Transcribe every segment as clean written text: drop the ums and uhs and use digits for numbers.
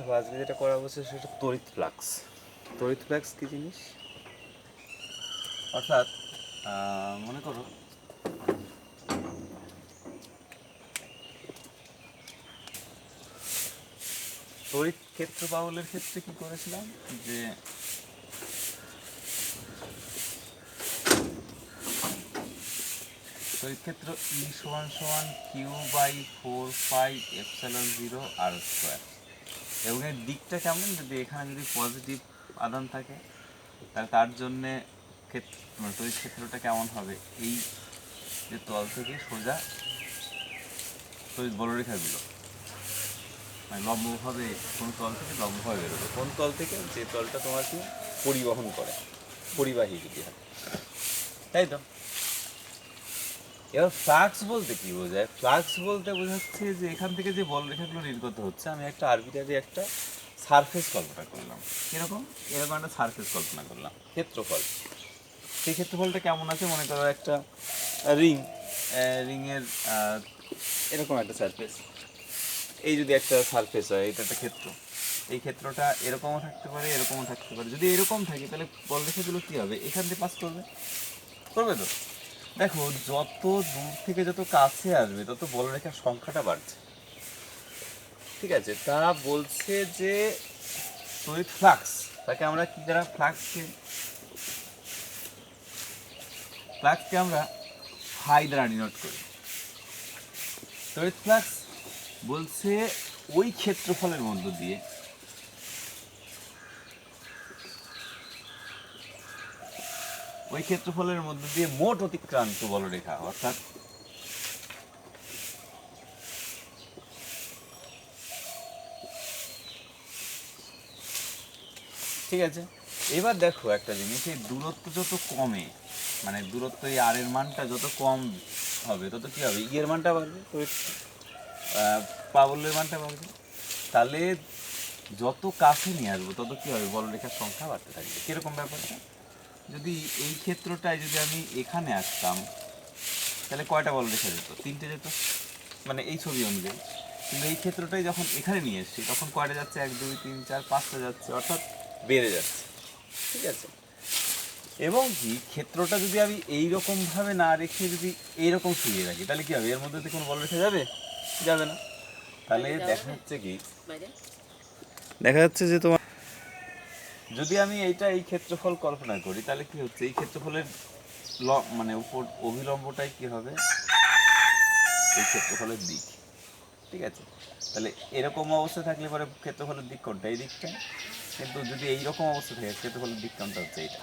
দেখো আজকে যেটা করা হচ্ছে সেটা তড়িৎ ফ্লাক্স। তড়িৎ ফ্লাক্স কী জিনিস? অর্থাৎ মনে করো তড়িৎ ক্ষেত্র বাহুল্যের ক্ষেত্রে কি করেছিলাম যে তড়িৎ ক্ষেত্র ই সমান সমান কিউ বাই 4πε0 আর স্কোয়ার, এবং এর দিকটা কেমন, যদি এখানে যদি পজিটিভ আধান থাকে তাহলে তার জন্যে মানে তড়িৎ ক্ষেত্রটা কেমন হবে, এই যে তল থেকে সোজা তড়িৎ বলরেখাগুলো মানে লম্বভাবে কোনো তল থেকে লম্বভাবে বেরোবে, কোন তল থেকে, যে তলটা তোমাকে পরিবহন করে, পরিবাহী যদি হয়, তাই তো। এবার ফ্লাক্স বলতে কি বোঝায়? ফ্লাক্স বলতে বোঝাচ্ছে যে এখান থেকে যে বলরেখাগুলো নির্গত হচ্ছে, আমি একটা আরবিটারি একটা সারফেস কল্পনা করলাম। এরকম এরকম একটা সারফেস কল্পনা করলাম, ক্ষেত্রফল। সেই ক্ষেত্রফলটা কেমন আছে, মনে করো একটা রিংয়ের এরকম একটা সারফেস, এই যদি একটা সারফেস হয়, এটা একটা ক্ষেত্র, এই ক্ষেত্রটা এরকমও থাকতে পারে এরকমও থাকতে পারে। যদি এরকম থাকে তাহলে বলরেখাগুলো কী হবে, এখান দিয়ে পাস করবে, করবে তো। দেখো যত দূর থেকে যত কাছে আসবে তত বলরেখার সংখ্যাটা বাড়ছে, ঠিক আছে। তারা বলছে যে তড়িৎ ফ্লাক্স, তাকে আমরা কি দ্বারা ফ্লাক্সকে আমরা ফাই দ্বারা ডিনোট করি। তড়িৎ ফ্লাক্স বলছে ওই ক্ষেত্রফলের মধ্য দিয়ে মোট অতিক্রান্ত বলরেখা, অর্থাৎ ঠিক আছে। এবার দেখো একটা জিনিস, এই দূরত্ব যত কমে, মানে দূরত্ব এই আর এর মানটা যত কম হবে তত কী হবে, ই এর মানটা বাড়বে, প্রাবল্যের মানটা বাড়বে। তাহলে যত কাছে নিয়ে আসবো তত কী হবে, বলরেখার সংখ্যা বাড়তে থাকবে। কীরকম ব্যাপারটা, যদি এই ক্ষেত্রটায় যদি আমি এখানে আসতাম তাহলে কয়টা বলরেখা যেত, 3টে যেত, মানে এই ছবি অনুযায়ী। কিন্তু এই ক্ষেত্রটাই যখন এখানে নিয়ে এসছি তখন কয়টা যাচ্ছে, 1 2 3 4 5টা যাচ্ছে, অর্থাৎ বেড়ে যাচ্ছে, ঠিক আছে। এবং কি ক্ষেত্রটা যদি আমি এইরকমভাবে না রেখে যদি এইরকম শুয়ে রাখি তাহলে কী হবে, এর মধ্যে কোনো বলরেখা যাবে, যাবে না। তাহলে দেখা যাচ্ছে যে তোমার যদি আমি এই ক্ষেত্রফল কল্পনা করি তাহলে কি হচ্ছে, এই ক্ষেত্রফলের মানে উপর অভিলম্বটাই কি হবে, এই ক্ষেত্রফলের দিক, ঠিক আছে। তাহলে এরকম অবস্থা থাকলে পরে ক্ষেত্রফলের দিক কোনটা, এই দিকটা। কিন্তু যদি এইরকম অবস্থা থাকে ক্ষেত্রফলের দিক কোনটা হচ্ছে এইটা।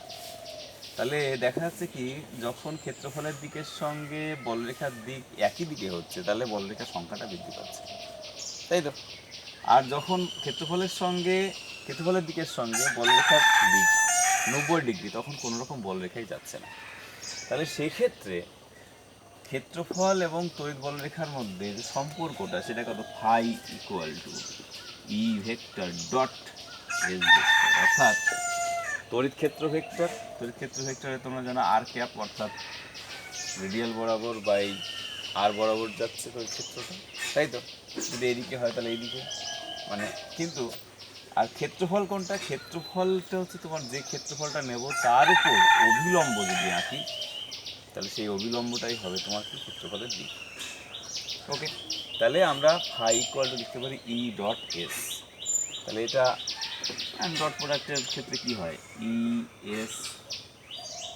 তাহলে দেখা যাচ্ছে কি, যখন ক্ষেত্রফলের দিকের সঙ্গে বলরেখার দিক একই দিকে হচ্ছে তাহলে বলরেখার সংখ্যাটা বৃদ্ধি পাচ্ছে, তাই তো। আর যখন ক্ষেত্রফলের দিকের সঙ্গে বলরেখার দিক 90 ডিগ্রি, তখন কোনো রকম বলরেখাই যাচ্ছে না। তাহলে সেক্ষেত্রে ক্ষেত্রফল এবং তড়িৎ বলরেখার মধ্যে যে সম্পর্কটা, সেটা কত, phi equal to E vector dot S vector, অর্থাৎ তড়িৎ ক্ষেত্র ভেক্টরে তোমরা জানো আর ক্যাপ, অর্থাৎ রেডিয়াল বরাবর বাই আর বরাবর যাচ্ছে তড়িৎ ক্ষেত্রটা, তাই তো। যদি এইদিকে হয় তাহলে এইদিকে, মানে কিন্তু আর ক্ষেত্রফল কোনটা, ক্ষেত্রফলটা হচ্ছে তোমার যে ক্ষেত্রফলটা নেব তার উপর অভিলম্ব যদি আঁকি তাহলে সেই অভিলম্বটাই হবে তোমার কি, ক্ষেত্রফলের দিক। ওকে, তাহলে আমরা ফাই ইকুয়াল টু লিখতে পারি ই ডট এস। তাহলে এটা ডট প্রোডাক্টের ক্ষেত্রে কি হয়, E S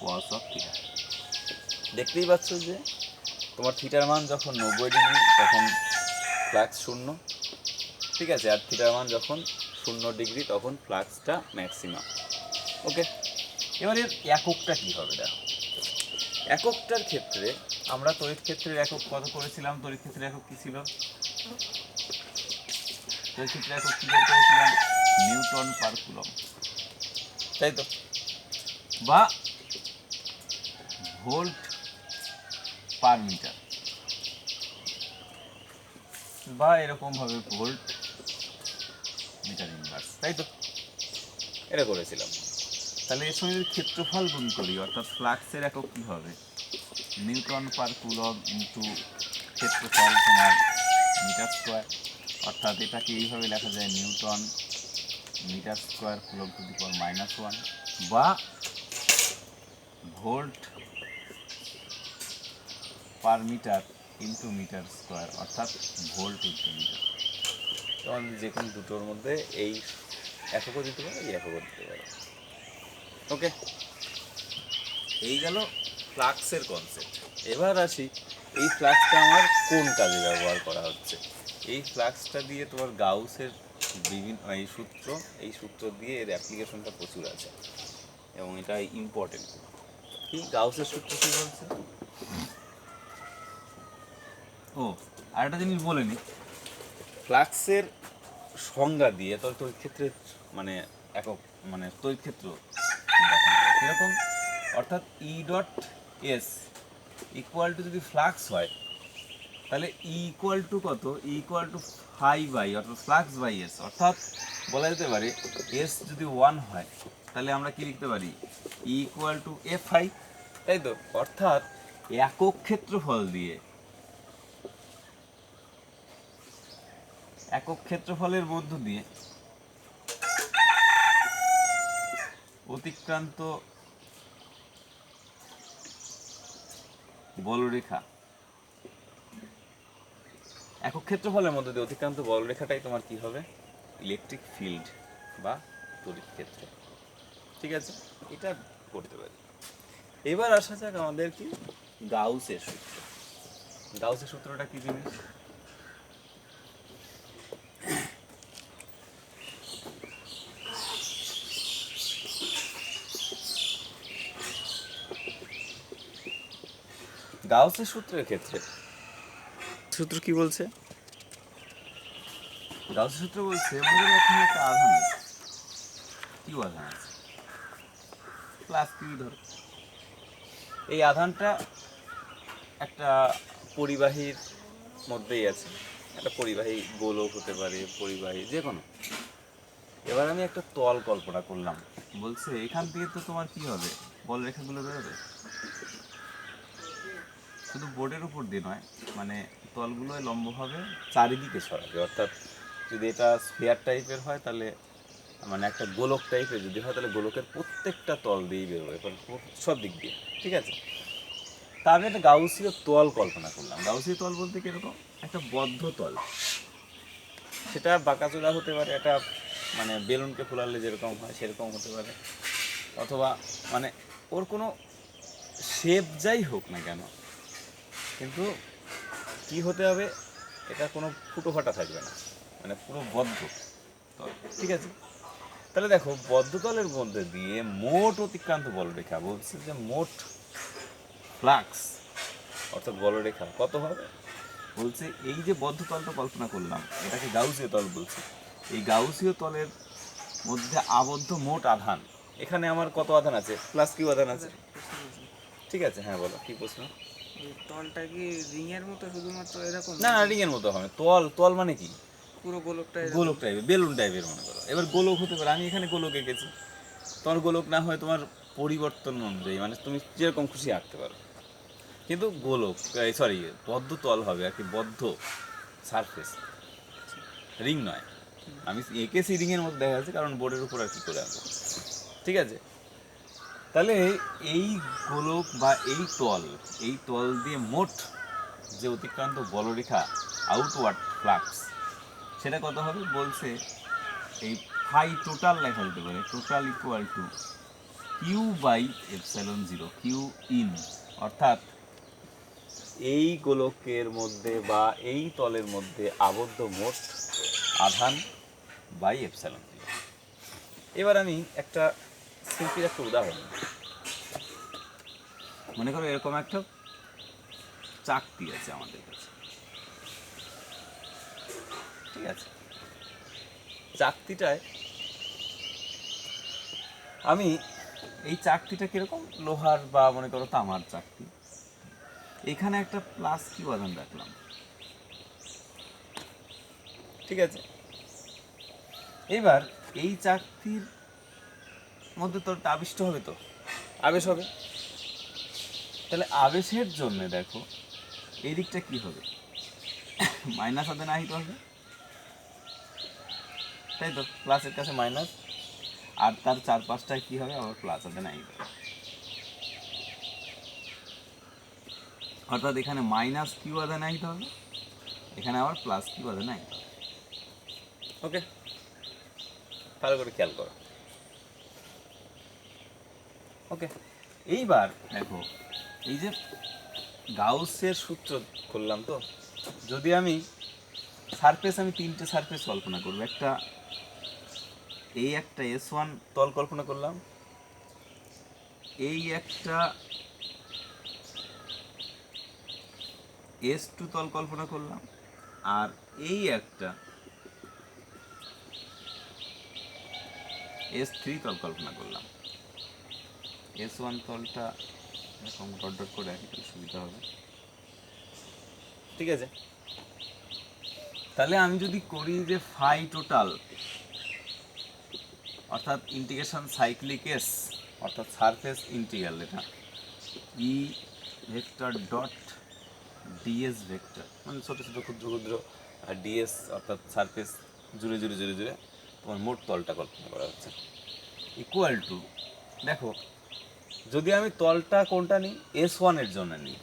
cos of theta. দেখতেই পাচ্ছ যে তোমার থিটার মান যখন 90 ডিগ্রি তখন ফ্লাক্স 0, ঠিক আছে। আর থিটার মান যখন 0 ডিগ্রি তখন ফ্লাক্সটা ম্যাক্সিমাম। ওকে, এবার এর এককটা কী হবে দেখো। এককটার ক্ষেত্রে আমরা তড়িৎ ক্ষেত্রের একক কত করেছিলাম, তড়িৎ ক্ষেত্রের একক কী ছিল, তড়িৎ ক্ষেত্রের একক কী করেছিলাম, নিউটন পার কুলম, তাই তো, বা ভোল্ট পার মিটার, বা এরকমভাবে ভোল্ট মিটার ইনভার্স, তাই তো, এটা করেছিলাম। তাহলে এর সঙ্গে যদি ক্ষেত্রফল গুণ করি, অর্থাৎ ফ্লাক্সের একক কী হবে, নিউটন পার কুলম ইন্টু ক্ষেত্রফল তোমার মিটার স্কোয়ার, অর্থাৎ এটাকে এইভাবে লেখা যায় newton metre square coulomb to the power -1 বা volt per metre into metre square, অর্থাৎ ভোল্ট ইন্টু মিটার। তখন যে কোনো দুটোর মধ্যে এই এককও দিতে পারো, এই এককও দিতে পারো। ওকে, এই গেল ফ্লাক্সের কনসেপ্ট। এবার আসি এই ফ্লাক্সটা আমার কোন কাজে ব্যবহার করা হচ্ছে। এই ফ্লাক্সটা দিয়ে তোমার গাউসের বিভিন্ন এই সূত্র দিয়ে এর অ্যাপ্লিকেশনটা প্রচুর আছে এবং এটা ইম্পর্টেন্ট। কি গাউসের সূত্র কী বলছে? ও আর একটা জিনিস বলে নি, ফ্লাক্সের সংজ্ঞা দিয়ে তড়িৎ ক্ষেত্রের মানে একক মানে তড়িৎ ক্ষেত্র কীরকম, অর্থাৎ E dot S equal to যদি ফ্লাক্স হয় তাহলে ই ইকুয়াল টু কত, E equal to phi by অর্থাৎ ফ্লাক্স বাই এস, অর্থাৎ বলা যেতে পারে এস যদি 1 হয় তাহলে আমরা কি লিখতে পারি, ই ইকুয়াল টু এফ আই, তাই তো। অর্থাৎ একক ক্ষেত্রফলের মধ্য দিয়ে অতিক্রান্ত বলরেখা, একক ক্ষেত্রফলের মধ্যে দিয়ে অতিক্রান্ত বলরেখাটাই তোমার কি হবে, ইলেকট্রিক ফিল্ড বা তড়িৎ ক্ষেত্র। ঠিক আছে, এটা করতে পারি। এবার আসা যাক আমাদের কি গাউসের সূত্র। গাউসের সূত্রটা কি জিনিস? গাউসের সূত্রের ক্ষেত্রে সূত্র কি বলছে? গাউসের সূত্র বলছে আমাদের এখানে একটা আধান আছে, কিউ আধান আছে, প্লাস কিউ ধরো। এই আধানটা একটা পরিবাহীর মধ্যেই আছে, একটা পরিবাহী গোলক হতে পারে, পরিবাহী যে কোনো। এবার আমি একটা তল কল্পনা করলাম, বলছে এখান থেকে তো তোমার কি হবে, বলরেখাগুলো বেরোবে, শুধু বোর্ডের উপর দিয়ে নয়, মানে তলগুলো লম্বভাবে চারিদিকে ছড়াবে। অর্থাৎ যদি এটা স্ফিয়ার টাইপের হয় তাহলে মানে একটা গোলক টাইপের যদি হয় তাহলে গোলকের প্রত্যেকটা তল দিয়েই বেরোবে, সব দিক দিয়ে। ঠিক আছে, তা আমি একটা গাউসীয় তল কল্পনা করলাম। গাউসীয় তল বলতে কীরকম, একটা বদ্ধ তল, সেটা বাঁকাচোরা হতে পারে, একটা মানে বেলুনকে ফোলালে যেরকম হয় সেরকম হতে পারে, অথবা মানে ওর কোনো শেপ যাই হোক না কেন, কিন্তু কি হতে হবে, এটা কোনো ফুটো ফাটা থাকবে না, মানে পুরো বদ্ধ তল। ঠিক আছে, তাহলে দেখো বদ্ধ তলের মধ্যে দিয়ে মোট অতিক্রান্ত বলরেখা বলছে যে মোট ফ্লাক্স অর্থাৎ বলরেখা কত হবে, বলছে এই যে বদ্ধ তলটা কল্পনা করলাম এটাকে গাউসীয় তল বলছে। এই গাউসীয় তলের মধ্যে আবদ্ধ মোট আধান, এখানে আমার কত আধান আছে, প্লাস কিউ আধান আছে। ঠিক আছে, হ্যাঁ বলো কি প্রশ্ন? তলটা কি রিং এর মতো শুধুমাত্র এরকম? না রিং এর মতো হবে, তল মানে কি, পুরো গোলক টাইপের বেলুন টাইপের মনে করো। এবার গোলক হতে পারে, আমি এখানে গোলক এঁকেছি, তোমার গোলক না হয় তোমার পরিবর্তন অনুযায়ী মানে তুমি যেরকম খুশি আঁকতে পারো, কিন্তু গোলক সরি বদ্ধ তল হবে আর কি, বদ্ধ সারফেস, রিং নয়। আমি এঁকেছি রিংয়ের মধ্যে দেখা যাচ্ছে, কারণ বোর্ডের উপর আর কি করে আঁকবো। ঠিক আছে, তাহলে এই গোলক বা এই তল দিয়ে মোট যে অতিক্রান্ত বলরেখা আউটওয়ার্ড ফ্লাক্স সেটা কত হবে বলছে, এই ফাই টোটাল লেখা যেতে পারে, total equal to Q by epsilon 0, Q in, অর্থাৎ এই গোলকের মধ্যে বা এই তলের মধ্যে আবদ্ধ মোট আধান বাই এপসাইলন 0। এবার আমি একটা সিম্পল একটা উদাহরণ, মনে করো এরকম একটা চাকতি আছে আমাদের কাছে। ঠিক আছে, চাকতিটায় আমি এই চাকতিটা কিরকম, লোহার বা মনে করো তামার চাকতি, এখানে একটা প্লাস কিউ আধান রাখলাম। ঠিক আছে, এবার এই চাকতির মধ্যে তো আবিষ্ট হবে, তো আবেশ হবে, তাহলে আবেশের জন্য দেখো এই দিকটা কি হবে, মাইনাস আধান আহিত হবে। তাই তো, প্লাসের কাছে মাইনাস, আর তার চারপাশটায় কি হবে, আবার প্লাস হবে 9। অর্থাৎ এখানে মাইনাস কিউ আধা 9 হবে, এখানে আবার প্লাস কিউ আধা 9 হবে। ওকে, ভালো করে খেয়াল করো। ওকে, এইবার দেখো, এই যে গাউসের সূত্র করলাম, তো যদি আমি সারফেস, আমি 3টে সারফেস কল্পনা করবো। একটা এই একটা S1 তল কল্পনা করলাম, এই একটা S2 তল কল্পনা করলাম, আর এই একটা S3 তল কল্পনা করলাম। S1 তলটা এরকম ডট ডট করে রাখি, তাহলে সুবিধা হবে। ঠিক আছে, তাহলে আমি যদি করি যে ফাই টোটাল, অর্থাৎ ইন্টিগ্রেশন সাইক্লিক এস, অর্থাৎ সারফেস ইন্টিগ্রাল, এটা ই ভেক্টর ডট ডিএস ভেক্টর, মানে ছোটো ছোটো ক্ষুদ্র ক্ষুদ্র ডিএস, অর্থাৎ সারফেস জুড়ে জুড়ে জুড়ে জুড়ে তোমার মোট তলটা কল্পনা করা হচ্ছে, ইকুয়াল টু, দেখো যদি আমি তলটা কোনটা নিই, S1 এর জন্য নিই,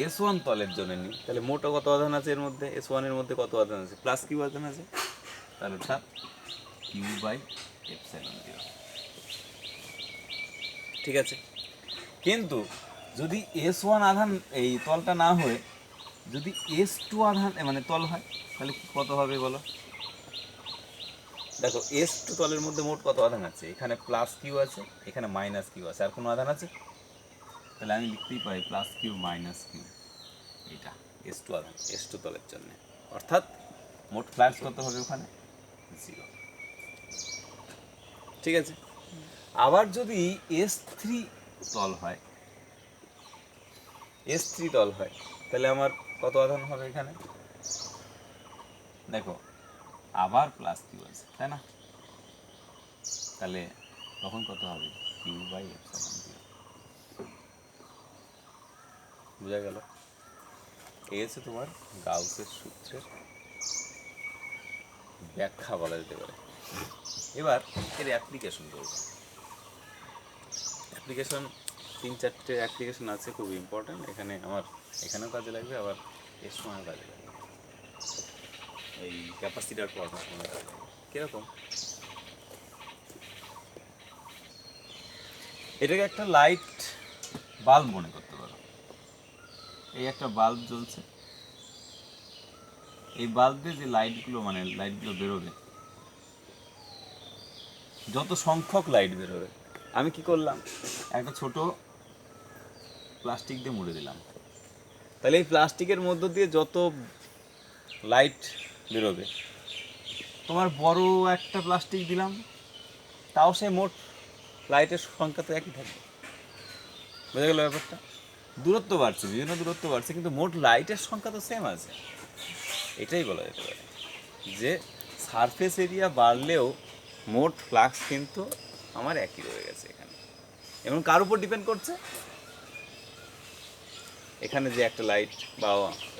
S1 তলের জন্য নিই, তাহলে মোট কত আধান আছে এর মধ্যে, S1 এর মধ্যে কত আধান আছে, প্লাস কিউ আধান আছে, তাহলে অর্থাৎ কিউ বাই এপসাইলন 0। ঠিক আছে, কিন্তু যদি S1 আধান এই তলটা না হয়ে যদি S2 আধান মানে তল হয়, তাহলে কত হবে বলো। দেখো S2 তলের মধ্যে মোট কত আধান আছে, এখানে প্লাস কিউ আছে, এখানে মাইনাস কিউ আছে, আর কোনো আধান আছে, তাহলে আমি লিখতেই পারি প্লাস কিউ মাইনাস কিউ, এটা S2 আধান, S2 তলের জন্য, অর্থাৎ মোট ফ্লাক্স কত হবে ওখানে, 0। ঠিক আছে, আবার যদি S3 তল হয়, S3 তল হয়, তাহলে আমার কত আধান হবে এখানে, দেখো আবার প্লাস কিউ আছে, তাই না, তাহলে তখন কত হবে, কিউ বাই এপসাইলন 0। বোঝা গেল, এই হচ্ছে তোমার গাউসের সূত্রের ব্যাখ্যা বলা যেতে পারে। এবার এর অ্যাপ্লিকেশন করব। অ্যাপ্লিকেশন 3-4টে অ্যাপ্লিকেশন আছে, খুব ইম্পর্ট্যান্ট, এখানে আমার এখানেও কাজে লাগবে, আবার এর সময়ও কাজে লাগবে, এই ক্যাপাসিটার পড়ানোর সময় কাজে লাগবে। কীরকম, এটাকে একটা লাইট বাল্ব মনে করতে পারো। এই একটা বাল্ব জ্বলছে, এই বাল্ব দিয়ে যে লাইটগুলো মানে লাইটগুলো বেরোবে, যত সংখ্যক লাইট বেরোবে, আমি কি করলাম, একটা ছোট প্লাস্টিক দিয়ে মুড়ে দিলাম, তাহলে এই প্লাস্টিকের মধ্য দিয়ে যত লাইট বেরোবে, তোমার বড় একটা প্লাস্টিক দিলাম, তাও সে মোট লাইটের সংখ্যা তো একই থাকবে। বোঝা গেল ব্যাপারটা, দূরত্ব বাড়ছে, বিভিন্ন দূরত্ব বাড়ছে, কিন্তু মোট লাইটের সংখ্যা তো সেম আছে। এটাই বলা যেতে পারে যে সারফেস এরিয়া বাড়লেও মোট ফ্লাক্স কিন্তু আমার একই রয়ে গেছে এখানে। এবং কার উপর ডিপেন্ড করছে, এখানে যে একটা লাইট বা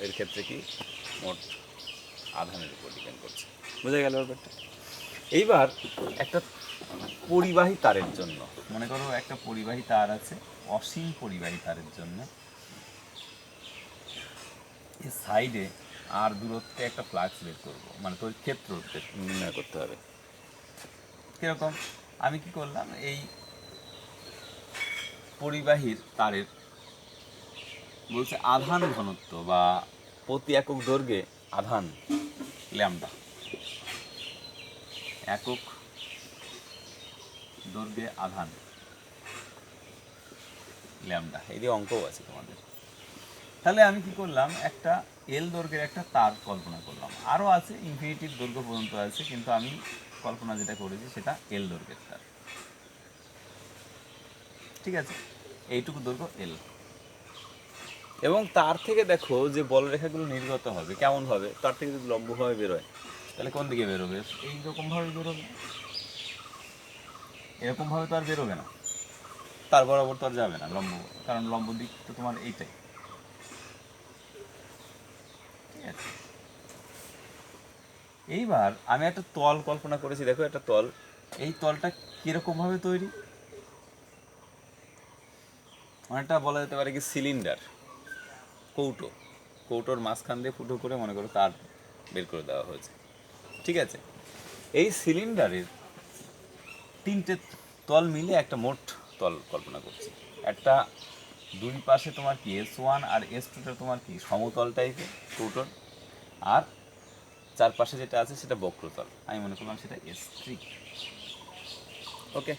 এর ক্ষেত্রে কি মোট আধানের উপর ডিপেন্ড করছে। বোঝা গেল ব্যাপারটা। এইবার একটা পরিবাহী তারের জন্য মনে করো, একটা পরিবাহী তার আছে, অসীম পরিবাহী তারের জন্য এই সাইডে আর দূরত্বে একটা ফ্লাক্স বের করবো, মানে তোর ক্ষেত্র নির্ণয় করতে হবে। কিরকম, আমি কি করলাম, এই পরিবাহীর তারের বলছে আধান ঘনত্ব বা প্রতি একক দৈর্ঘ্যে আধান ল্যামডা, একক দৈর্ঘ্যে আধান ল্যামডা, এই দিয়ে অঙ্কও আছে তোমাদের। তাহলে আমি কি করলাম, একটা এল দৈর্ঘ্যের একটা তার কল্পনা করলাম, আরও আছে ইনফিনিটিভ দৈর্ঘ্য পর্যন্ত আছে, কিন্তু আমি কল্পনা যেটা করেছি সেটা এল দৈর্ঘ্যের তার। ঠিক আছে, এইটুকু দৈর্ঘ্য এল, এবং তার থেকে দেখো যে বলরেখাগুলো নির্গত হবে কেমন হবে, তার থেকে যদি লম্বভাবে বেরোয়, তাহলে কোন দিকে বেরোবে, এইরকমভাবে বেরোবে, এরকমভাবে তো আর বেরোবে না, তার বরাবর তো আর যাবে না লম্ব, কারণ লম্ব দিক তো তোমার এইটাই। ঠিক আছে, এইবার আমি একটা তল কল্পনা করেছি, দেখো একটা তল, এই তলটা কিরকম ভাবে তৈরি, অনেকটা বলা যেতে পারে কি সিলিন্ডার, কৌটো, কৌটোর মাঝখান দিয়ে ফুটো করে মনে করো তার বের করে দেওয়া হয়েছে, ঠিক আছে। এই সিলিন্ডারের তিনটে তল মিলে একটা মোট তল কল্পনা করছি। একটা দুই পাশে তোমার কি S1 আর S2টা তোমার কি সমতল টাইপের কৌটোর, আর চারপাশে যেটা আছে সেটা বক্রতল, আমি মনে করলাম সেটা S3। ওকে,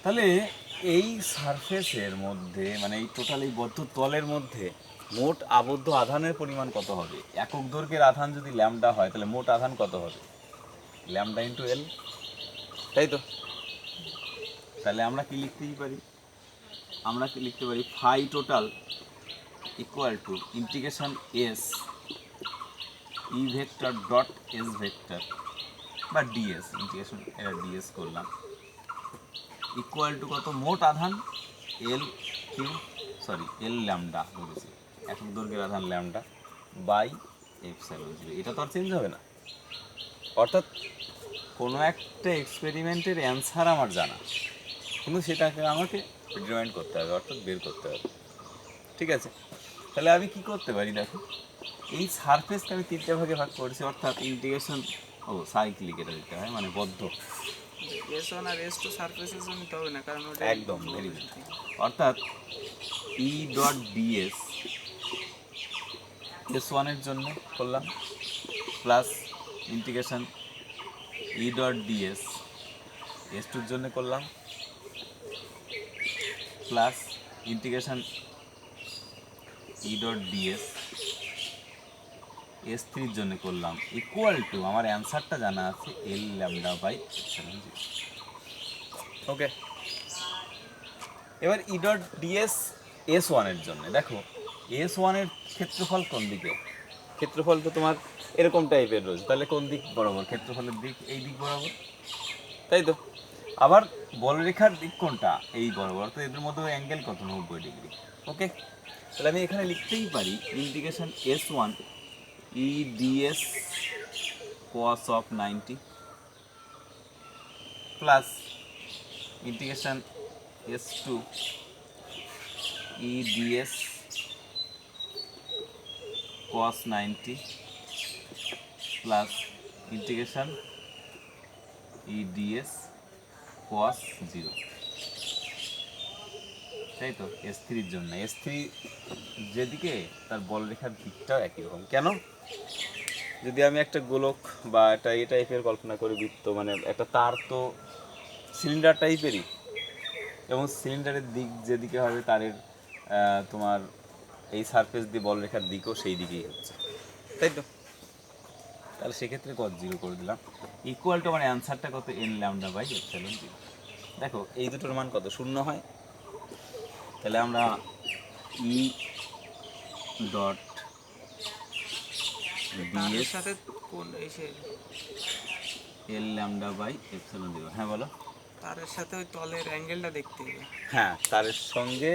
তাহলে এই সারফেসের মধ্যে মানে এই টোটাল এই বদ্ধ তলের মধ্যে মোট আবদ্ধ আধানের পরিমাণ কত হবে? একক দৈর্ঘ্যের আধান যদি ল্যামডা হয় তাহলে মোট আধান কত হবে? ল্যামডা ইন্টু এল, তাই তো? তাহলে আমরা কি লিখতেই পারি, আমরা কি লিখতে পারি phi total equal to integration S E vector dot S vector বা ডিএস, ইন্টিগ্রেশন এটা ডিএস করলাম, ইকুয়াল টু কত? মোট আধান L Q, sorry L lambda বলেছি, একক দৈর্ঘ্যের আধান ল্যামডা বাই এপসাইলন জিরো। এটা তো আর চেঞ্জ হবে না, অর্থাৎ কোনো একটা এক্সপেরিমেন্টের অ্যান্সার আমার জানা, কিন্তু সেটাকে আমাকে ডিটারমাইন করতে হবে, অর্থাৎ বের করতে হবে, ঠিক আছে। তাহলে আমি কি করতে পারি, দেখো এই সারফেসকে আমি তিনটে ভাগে ভাগ করেছি, অর্থাৎ ইন্টিগ্রেশন, সাইক্লিক এটা দিতে হয়, মানে বদ্ধ, S1 আর S2 সারফেসের জন্য নিতে হবে না, কারণ ওটা একদম ভেরি গুড, অর্থাৎ ই ডট ডিএস S1 এর জন্য করলাম, প্লাস ইন্টিগ্রেশন ই ডট ডিএস S2 এর জন্য করলাম, প্লাস ইন্টিগ্রেশন ই ডট ডিএস S3 এর জন্য করলাম, ইকুয়াল টু আমার অ্যান্সারটা জানা আছে এল ল্যামডা বাই এপসাইলন জিরো। ওকে, এবার ই ডট ডিএস S1 এর জন্য, দেখো S1 এর ক্ষেত্রফল কোন দিকে? ক্ষেত্রফল তো তোমার এরকম টাইপের রয়েছে, তাহলে কোন দিক বরাবর? ক্ষেত্রফলের দিক এই দিক বরাবর, তাই তো। আবার বলরেখার দিক কোনটা? এই বরাবর, তো এদের মধ্যে অ্যাঙ্গেল কত? 90 ডিগ্রি। ওকে, তাহলে আমি এখানে লিখতেই পারি integration S1 E DS cos of 90 plus integration S2 E DS cos 90 plus integration E DS cos 0, তাই তো। S3 এর জন্য, S3 যেদিকে তার বলরেখার দিকটাও একই রকম। কেন? যদি আমি একটা গোলক বা একটা এই টাইপের কল্পনা করি বৃত্ত, মানে একটা তার তো সিলিন্ডার টাইপেরই, এবং সিলিন্ডারের দিক যেদিকে হবে তারের তোমার এই সারফেস দিয়ে বলরেখার দিকও সেই দিকেই হচ্ছে, তাই তো। তাহলে সেক্ষেত্রে cos 0 করে দিলাম, ইকুয়াল টু মানে অ্যান্সারটা কত? N lambda by epsilon zero. দেখো এই দুটোর মান কত? শূন্য হয়। তাহলে আমরা ই ডট তারের সাথে কোন এসে এল ল্যামডা বাই এপসাইলন জিরো। হ্যাঁ বলো। তারের সাথে ওই তলের অ্যাঙ্গেলটা দেখতে হবে। হ্যাঁ, তারের সঙ্গে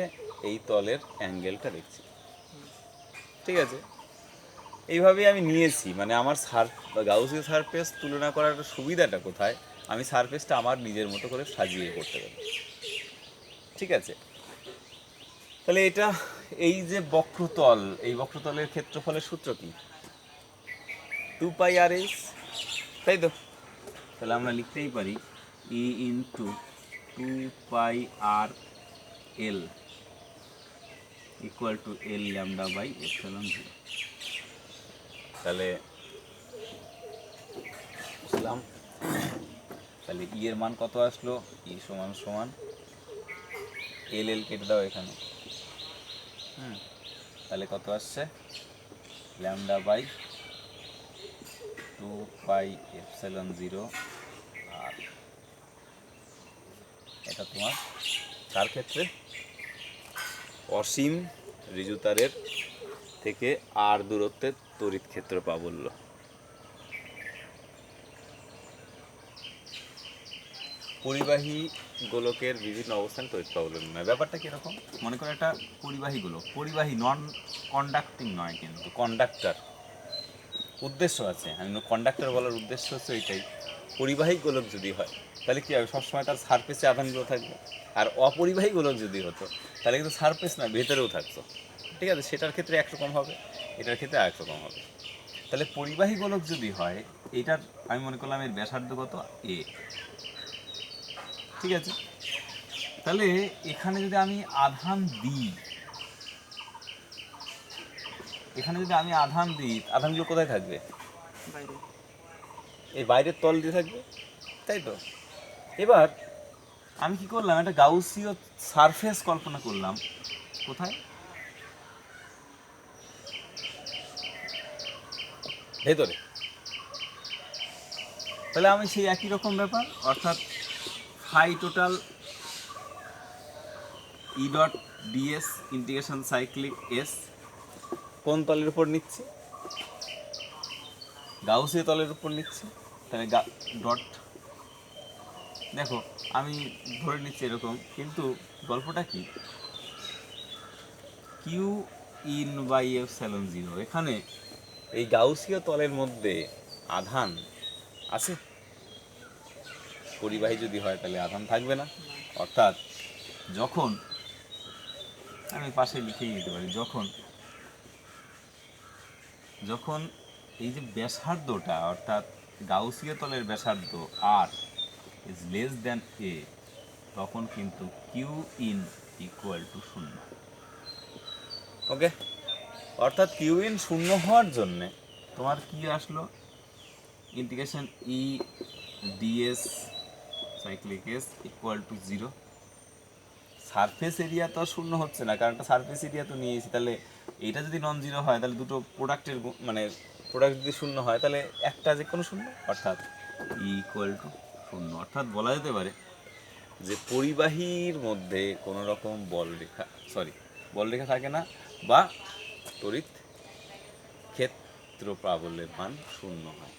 এই তলের অ্যাঙ্গেলটা দেখছি, ঠিক আছে। এইভাবেই আমি নিয়েছি, মানে আমার গাউসীয় সারফেস তুলনা করার সুবিধাটা কোথায়? আমি সারফেসটা আমার নিজের মতো করে সাজিয়ে করতে পারি, ঠিক আছে। তাহলে এটা এই যে বক্রতল, এই বক্রতলের ক্ষেত্রফলের সূত্র কি? 2πr/s, তাই তো। তাহলে আমরা লিখতেই পারি E into 2πr/l equal to L lambda by epsilon zero. তাহলে বুঝলাম, তাহলে ই এর মান কত আসলো? ই সমান সমান এল এল কেটে দাও এখানে, তাহলে কত আসছে? ল্যামডা বাই 2πε0, আর এটা তোমার কার ক্ষেত্রে? অসীম ঋজুতারের থেকে আর দূরত্বের তড়িৎ ক্ষেত্র প্রাবল্য। পরিবাহী গোলকের বিভিন্ন অবস্থান তড়িৎ প্রাবল্য নয়। ব্যাপারটা কীরকম? মনে করো একটা পরিবাহী গোলক, পরিবাহী নন কন্ডাক্টিং নয় কিন্তু কন্ডাক্টর, উদ্দেশ্য আছে, আমি কন্ডাক্টর বলার উদ্দেশ্য হচ্ছে এটাই। পরিবাহী গোলক যদি হয় তাহলে কী হবে, সবসময় তার সারফেসে আধানগুলো থাকবে। আর অপরিবাহী গোলক যদি হতো তাহলে কিন্তু সারফেস না, ভেতরেও থাকতো। ঠিক আছে, সেটার ক্ষেত্রে একরকম হবে, এটার ক্ষেত্রে আরেক রকম হবে। তাহলে পরিবাহী গোলক যদি হয়, এইটার আমি মনে করলাম এর ব্যাসার্ধ কত, এ। ঠিক আছে, তাহলে এখানে যদি আমি আধান দিই, এখানে যদি আমি আধান দিই, আধানগুলো কোথায় থাকবে, বাইরে। এই বাইরের তল দিয়ে থাকবে, তাই তো। এবার আমি কি করলাম, একটা গাউসীয় সারফেস কল্পনা করলাম, কোথায়, ভেতরে। তাহলে আমি সেই একই রকম ব্যাপার, অর্থাৎ phi total E dot DS integration cyclic S কোন তলের উপর নিচ্ছে, গাউসীয় তলের উপর নিচ্ছে। তাহলে ডট, দেখো আমি ধরে নিচ্ছি এরকম, কিন্তু গল্পটা কি, Q in by epsilon zero, এখানে এই গাউসীয় তলের মধ্যে আধান আছে, পরিবাহী যদি হয় তাহলে আধান থাকবে না। অর্থাৎ যখন, আমি পাশে লিখেই দিতে পারি, যখন যখন এই যে ব্যাসার্ধটা, অর্থাৎ গাউসীয় তলের ব্যাসার্ধ আর ইজ লেস দ্যান এ, তখন কিন্তু কিউ ইন ইকুয়াল টু শূন্য। ওকে, অর্থাৎ কিউ ইন শূন্য হওয়ার জন্যে তোমার কি আসলো, ইন্টিগ্রেশন ই DS cyclic S equal two zero. Surface area তো আর শূন্য হচ্ছে না, কারণ সারফেস এরিয়া তো নিয়েছি, তাহলে এইটা যদি নন জিরো হয় তাহলে দুটো প্রোডাক্টের মানে প্রোডাক্ট যদি শূন্য হয় তাহলে একটা যে কোনো শূন্য, অর্থাৎ ইকুয়াল টু শূন্য। অর্থাৎ বলা যেতে পারে যে পরিবাহীর মধ্যে কোনো রকম বল রেখা থাকে না, বা তড়িৎ ক্ষেত্র প্রাবল্যের মান শূন্য হয়।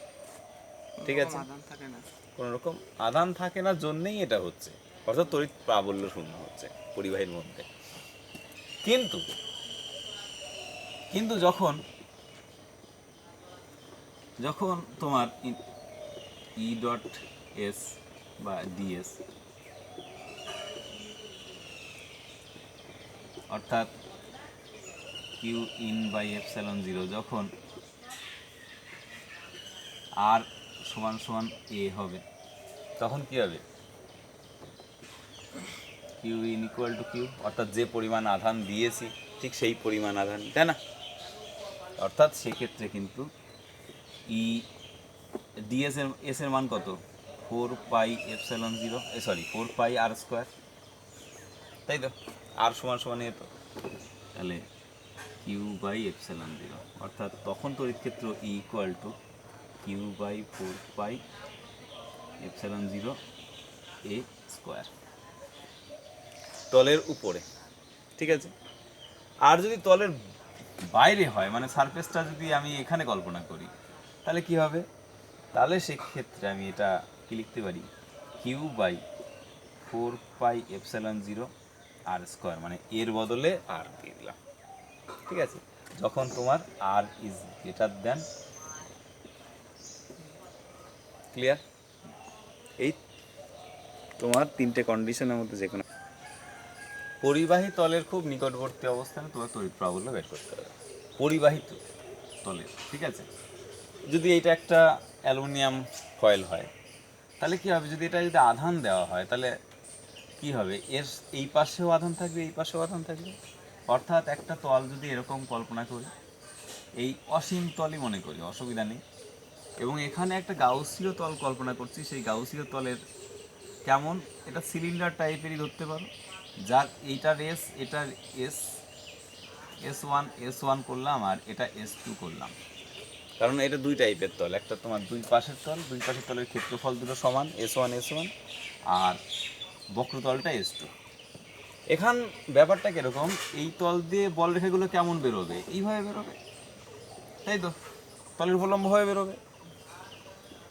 ঠিক আছে, আধান থাকে না, কোনো রকম আধান থাকে না, জন্যেই এটা হচ্ছে, অর্থাৎ তড়িৎ প্রাবল্য শূন্য হচ্ছে পরিবাহীর মধ্যে। কিন্তু কিন্তু যখন যখন তোমার ই ডট এস বা ডিএস, অর্থাৎ Q in by epsilon zero, যখন আর সমান সমান এ হবে, তখন কি হবে, Q in equal to Q, অর্থাৎ যে পরিমাণ আধান দিয়েছি ঠিক সেই পরিমাণ আধান, তাই না। অর্থাৎ সেক্ষেত্রে কিন্তু ই ডিএস এর মান কত, 4πε0, 4πr², তাই তো, আর সমান সমান এ তো, তাহলে কিউ বাই এপসাইলন জিরো, অর্থাৎ তখন তড়িৎ ক্ষেত্র E equal to Q by 4πε0 a square, তলের উপরে। ঠিক আছে, আর যদি তলের বাইরে হয়, মানে সারফেসটা যদি আমি এখানে কল্পনা করি, তাহলে কি হবে, তাহলে সেক্ষেত্রে আমি এটা কি লিখতে পারি, কিউ বাই 4πε0 আর স্কোয়ার, মানে এর বদলে আর দিয়ে দিলাম। ঠিক আছে, যখন তোমার আর ইজ গ্রেটার দ্যান, ক্লিয়ার। এই তোমার তিনটে কন্ডিশনের মধ্যে যে কোনো পরিবাহী তলের খুব নিকটবর্তী অবস্থানে তোমার তড়িৎ প্রাবল্য বের করতে হবে, পরিবাহী তলের। ঠিক আছে, যদি এইটা একটা অ্যালুমিনিয়াম ফয়েল হয় তাহলে কি হবে, যদি এটা যদি আধান দেওয়া হয় তাহলে কি হবে, এর এই পাশেও আধান থাকবে, এই পাশেও আধান থাকবে। অর্থাৎ একটা তল যদি এরকম কল্পনা করি, এই অসীম তলই মনে করি, অসুবিধা নেই, এবং এখানে একটা গাউসীয় তল কল্পনা করছি, সেই গাউসীয় তলের কেমন, এটা সিলিন্ডার টাইপেরই ধরতে পারো, যার এইটার এস, এটার এস ওয়ান করলাম, আর এটা S2 করলাম, কারণ এটা দুই টাইপের তল, একটা তোমার দুই পাশের তলের ক্ষেত্রফল দুটো সমান, S1 আর বক্রতলটা S2। এখান ব্যাপারটা কীরকম, এই তল দিয়ে বল রেখাগুলো কেমন বেরোবে, এইভাবে বেরোবে, তাই তো, তলের উল্লম্বভাবে বেরোবে।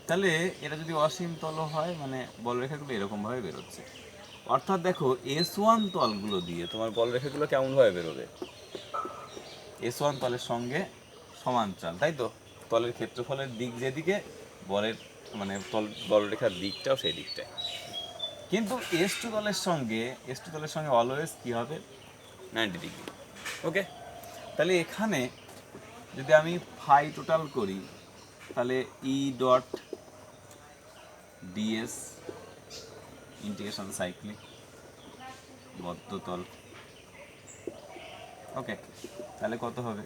তাহলে এটা যদি অসীম তল হয়, মানে বলরেখাগুলো এরকমভাবে বেরোচ্ছে। অর্থাৎ দেখো S1 তলগুলো দিয়ে তোমার বলরেখাগুলো কেমনভাবে বেরোবে, S1 তলের সঙ্গে সমান্তরাল, তাই তো, তলের ক্ষেত্রফলের দিক যেদিকে বলের মানে বলরেখার দিকটাও সেই দিকটায়। কিন্তু S2 তলের সঙ্গে অলওয়েজ কী হবে 90 ডিগ্রি। ওকে, তাহলে এখানে যদি আমি ফাই টোটাল করি তাহলে E dot DS integration cyclic বদ্ধতল। ওকে, তাহলে কত হবে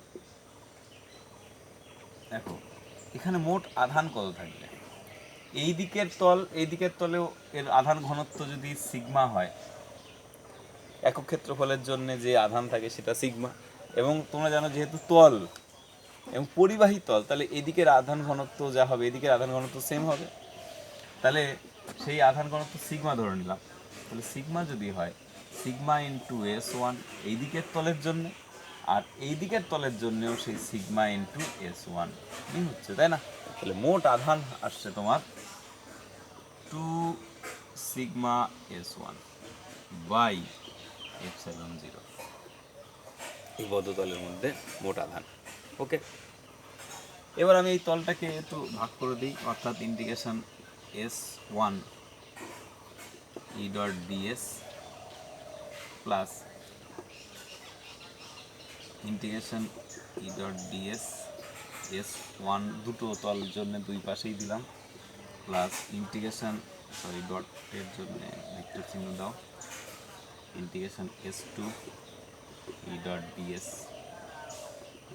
দেখো, এখানে মোট আধান কত থাকবে, এই দিকের তলেও এর আধান ঘনত্ব যদি সিগমা হয়, একক ক্ষেত্রফলের জন্য যে আধান থাকে সেটা সিগমা, এবং তোমরা জানো যেহেতু তল এবং পরিবাহী তল, তাহলে এদিকের আধান ঘনত্ব যা হবে এদিকের আধান ঘনত্ব সেম হবে। তাহলে সেই আধান ঘনত্ব সিগমা ধরে নিলাম, তাহলে সিগমা যদি হয় সিগমা ইন্টু S1 এই দিকের তলের জন্য, আর এই দিকের তলের জন্যও সেই সিগমা ইন্টু S1 হচ্ছে, তাই না? তাহলে মোট আধান আসছে তোমার 2 সিগমা S1 বাই এপসাইলন 0, এই বদ্ধতলের মধ্যে মোট আধান। ওকে, এবার আমি এই তলটাকে একটু ভাগ করে দিই, অর্থাৎ ইন্টিগ্রেশন S1 ই ডট ডিএস প্লাস ইন্টিগ্রেশন ই ডট ডিএস S1 দুটো তলের জন্য দুই পাশেই দিলাম, প্লাস ইন্টিগ্রেশন ডটের জন্য ভেক্টর চিহ্ন দাও, integration S2 E dot DS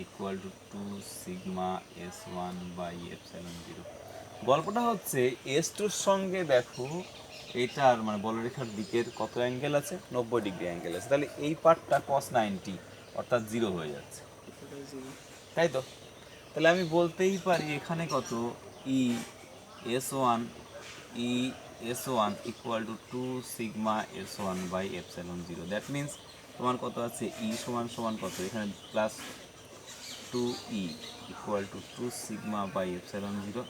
equal to 2 sigma S1 by epsilon 0। গল্পটা হচ্ছে S2-র সঙ্গে দেখো এটার মানে বলরেখার দিকের কত অ্যাঙ্গেল আছে, 90 ডিগ্রি অ্যাঙ্গেল আছে, তাহলে এই পার্টটা cos 90 অর্থাৎ 0 হয়ে যাচ্ছে, তাই তো? তাহলে আমি বলতেই পারি এখানে কত E S1 equal to 2 sigma S1 by epsilon 0। That means তোমার কত আছে E সমান কত, এখানে plus 2E equal to 2 sigma by epsilon 0,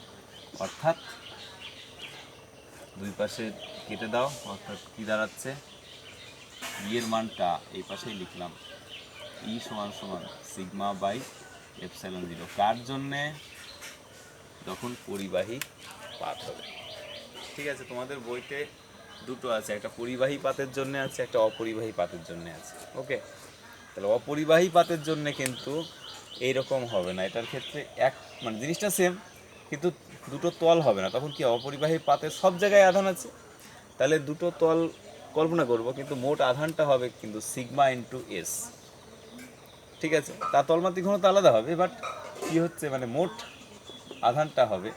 অর্থাৎ দুই পাশে কেটে দাও, অর্থাৎ কী দাঁড়াচ্ছে, E এর মানটা এই পাশেই লিখলাম, E সমান সিগমা বাই এপসাইলন 0, কার জন্যে, যখন পরিবাহী পাত হবে। ঠিক আছে, তোমাদের বইতে দুটো আছে, একটা পরিবাহী পাতের জন্য আছে, একটা অপরিবাহী পাতের জন্য আছে। ওকে, তাহলে অপরিবাহী পাতের জন্য কিন্তু এইরকম হবে না, এটার ক্ষেত্রে এক মানে জিনিসটা সেম কিন্তু দুটো তল হবে না, তখন কি অপরিবাহী পাতের সব জায়গায় আধান আছে, তাহলে দুটো তল কল্পনা করব কিন্তু মোট আধানটা হবে কিন্তু সিগমা ইন্টু এস। ঠিক আছে, তার তলমাত্রিক ঘনত্ব আলাদা হবে, বাট কি হচ্ছে মানে মোট আধানটা হবে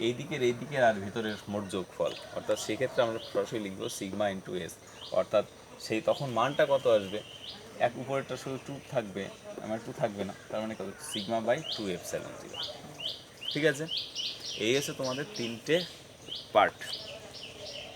এই দিকের আর ভিতরের মোট যোগফল, অর্থাৎ সেক্ষেত্রে আমরা সরাসরি লিখবো সিগমা ইন্টু এস, অর্থাৎ সেই তখন মানটা কত আসবে, এক উপরেরটা শুধু 2 থাকবে, আমার 2 থাকবে না, তার মানে কত সিগমা বাই 2 এপসাইলন 0। ঠিক আছে, এই এসে তোমাদের 3টে পার্ট।